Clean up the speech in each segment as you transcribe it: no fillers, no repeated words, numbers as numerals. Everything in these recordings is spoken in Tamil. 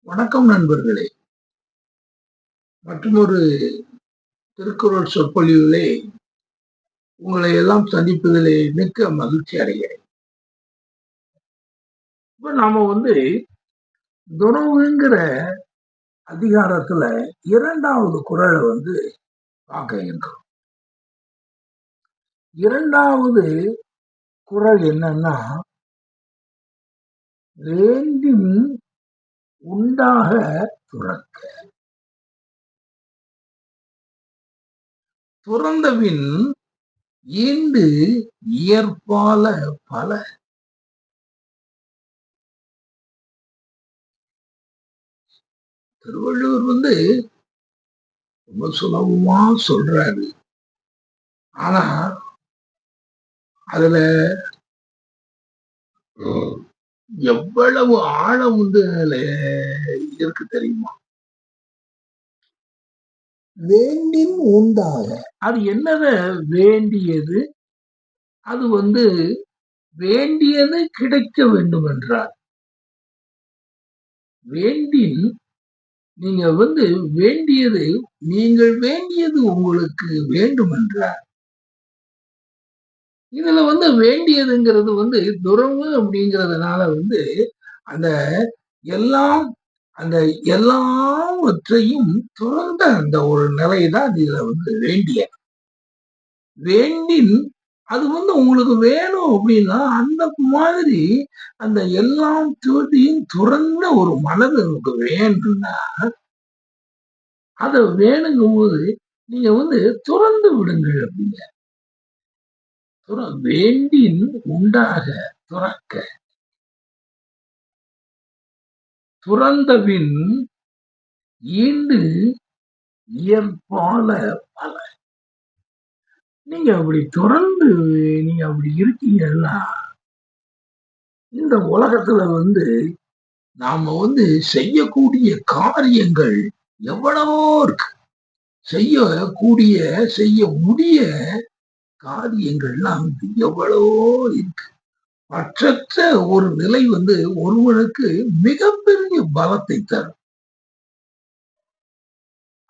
வணக்கம் நண்பர்களே. மற்றுமொரு திருக்குறள் சொற்பொழிவிலே உங்களை எல்லாம் சந்திப்பதிலே மிக்க மகிழ்ச்சி அடைகிறேன். இப்ப நாம துறவுங்கிற அதிகாரத்துல 2வது குறளை பார்க்க இருக்கிறோம். 2வது குறள் என்னன்னா, வேண்டின் உண்டாக துறக்க. துறந்தபின் ஈண்டு இயற்பால பல. திருவள்ளுவர் ரொம்ப சுலபமா சொல்றாரு. ஆனா அதுல எவ்வளவு ஆழம் அதுல இருக்கு தெரியுமா? வேண்டின் உண்டாக, அது என்னத வேண்டியது? அது வேண்டியது கிடைக்க வேண்டும் என்றார். வேண்டின் நீங்க வேண்டியது, நீங்கள் வேண்டியது உங்களுக்கு வேண்டும் என்றார். இதுல வேண்டியதுங்கிறது துறவு அப்படிங்கிறதுனால அந்த எல்லாம் அந்த எல்லாவற்றையும் துறந்த அந்த ஒரு நிலைதான் இதுல வேண்டிய. வேண்டின் அது உங்களுக்கு வேணும் அப்படின்னா அந்த மாதிரி அந்த எல்லாம் துறந்த ஒரு மனது நமக்கு வேண்டும்னா அதை வேணுங்கும் போது நீங்க துறந்து விடுங்கள் அப்படிங்க. வேண்டின் உண்டாக துறக்க. துறந்தபின் ஈண்டு இயற்பால பல. நீங்க அப்படி துறந்து நீங்க அப்படி இருக்கீங்கன்னா இந்த உலகத்துல நாம செய்யக்கூடிய காரியங்கள் எவ்வளவோ இருக்கு. செய்யக்கூடிய செய்ய முடிய காரியங்கள்லாம் எவ்வளவோ இருக்கு. பற்றற்ற ஒரு நிலை ஒருவனுக்கு மிகப்பெரிய பலத்தை தரும்.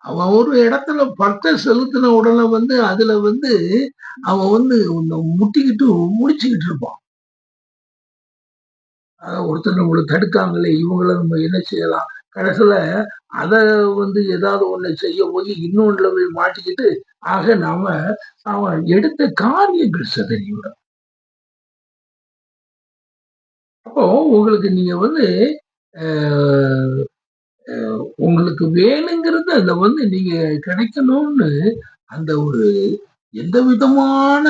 அவன் ஒரு இடத்துல பற்ற செலுத்தின உடனே அதுல அவன் முட்டிக்கிட்டு முடிச்சுக்கிட்டு இருப்பான். ஒருத்தர் நம்மளுக்கு தடுக்காங்களே, இவங்கள நம்ம என்ன செய்யலாம்? கடைசியில அத ஏதாவது ஒண்ணு செய்ய போய் இன்னொன்றுல போய் மாட்டிக்கிட்டு அவன் எடுத்த காரியங்கள் சிதறிவிடும். அப்போ உங்களுக்கு நீங்க உங்களுக்கு வேணுங்கிறது அதுல நீங்க கிடைக்கணும்னு அந்த ஒரு எந்த விதமான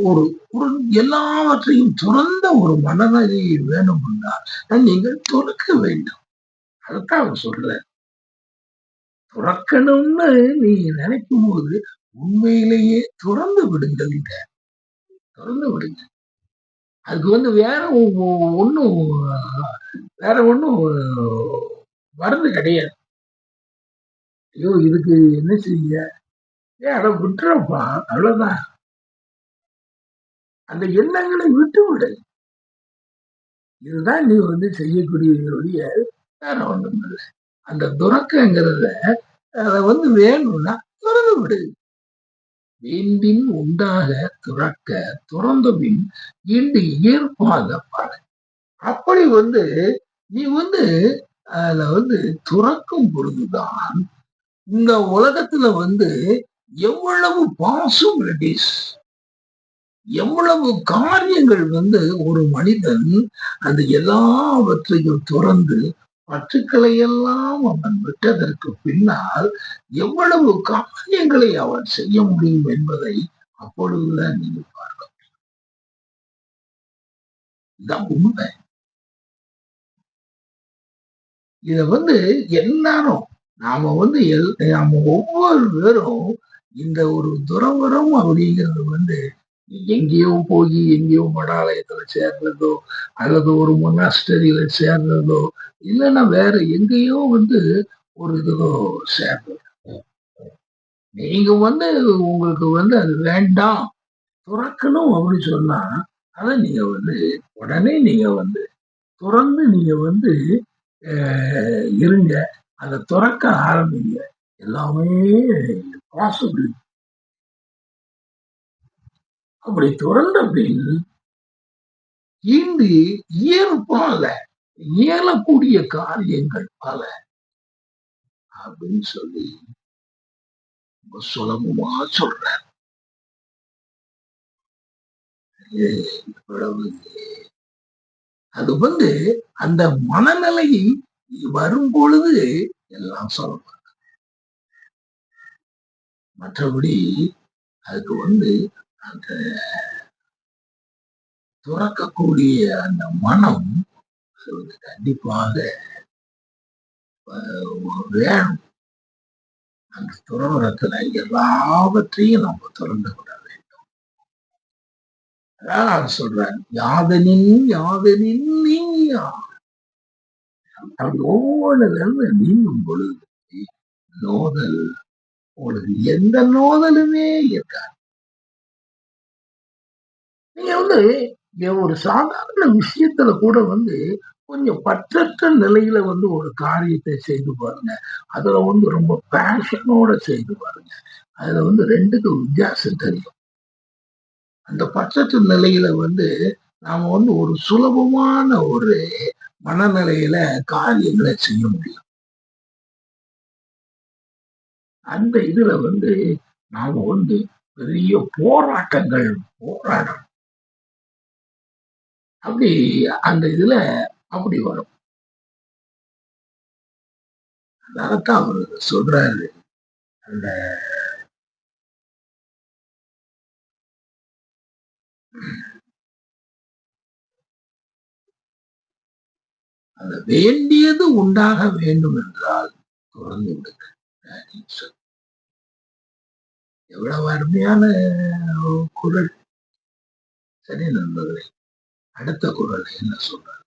ஒரு எல்லாவற்றையும் துறந்த ஒரு மனநிலை வேணும் என்றால் நீங்கள் துறக்க வேண்டும். அதைத்தான் அவர் சொல்ற. துறக்கணும்னு நீ நினைக்கும் போது உண்மையிலேயே துறந்து விடுங்கள். துறந்து விடுங்க. அதுக்கு வேற ஒண்ணும் மருந்து கிடையாது. ஐயோ இதுக்கு என்ன செய்ய, அதை விட்டுறப்பா, அவ்வளவுதான். அந்த எண்ணங்களை விட்டு விடு. இதுதான் நீ செய்யக்கூடியவர்களுடைய வேற ஒன்றும் இல்லை. அந்த துறக்கங்கிறத அதை வேணும்னா துறந்து விடு. வேண்டின் உண்டாக துறக்க, துறந்தபின் ஈண்டு இயற்பாக பல. அப்படி நீ அதுல துறக்கும் பொழுதுதான் இந்த உலகத்துல எவ்வளவு பாசிபிலிட்டிஸ், எவ்வளவு காரியங்கள் ஒரு மனிதன் அந்த எல்லாவற்றையும் துறந்து பற்றுக்களை எல்லாம் அவன் விட்டதற்கு பின்னால் எவ்வளவு காரியங்களை அவன் செய்ய முடியும் என்பதை அப்பொழுதுதான் நீங்க பார்க்க முடியும். இதான் உண்மை. இத எல்லாரும் நாம நாம ஒவ்வொரு பேரும் இந்த ஒரு துறவரம் அப்படிங்கிறது எங்கேயோ போய் எங்கேயோ மடாலயத்துல சேர்றதோ அல்லது ஒரு மொனாஸ்டரியில சேர்றதோ இல்லைன்னா வேற எங்கேயோ ஒரு இதுதோ சேர்றது. நீங்க உங்களுக்கு அது வேண்டாம், துறக்கணும் அப்படின்னு சொன்னா அதை நீங்க உடனே நீங்க துறந்து நீங்க இருங்க. அத தொறக்க ஆரம்பிங்க. எல்லாமே பாசிபிள். அப்படி துறந்த பின் இன்று இயல்பாக இயலக்கூடிய காரியங்கள் பல அப்படின்னு சொல்லி ரொம்ப சுலபமா சொல்றார். இவ்வளவு அது அந்த மனநிலை வரும் பொழுது எல்லாம் சொல்லலாம். மற்றபடி அதுக்கு அந்த துறக்கக்கூடிய அந்த மனம் கண்டிப்பாக வேணும். அந்த துறவரத்துல எல்லாவற்றையும் நம்ம திறந்து விட வேண்டும். அதான் சொல்றேன், யாதனின் யாதனின் நீயா. அப்படி ஒவ்வொன்றுல இருந்து நீங்கும் பொழுது நோதல் உங்களுக்கு எந்த நோதலுமே இருக்காது. நீங்க ஒரு சாதாரண விஷயத்துல கூட கொஞ்சம் பற்றற்ற நிலையில ஒரு காரியத்தை செய்து பாருங்க. அதுல ரொம்ப பேஷனோட செய்து பாருங்க. அதுல ரெண்டுக்கும் வித்தியாசம் தெரியும். அந்த பற்றற்ற நிலையில நாம ஒரு சுலபமான ஒரு மனநிலையில காரியங்களை செய்ய முடியும். அந்த இதுல நாம பெரிய போராட்டங்கள் போராடணும். அப்படி அந்த இதுல அப்படி வரும். அதனாலதான் அவரு சொல்றாரு, அந்த அந்த வேண்டியது உண்டாக வேண்டும் என்றால் தொடர்ந்து விடுங்க. எவ்வளவு அருமையான குரல். சரி நண்பர்களே, அடுத்த குரல் என்ன சொல்றாரு?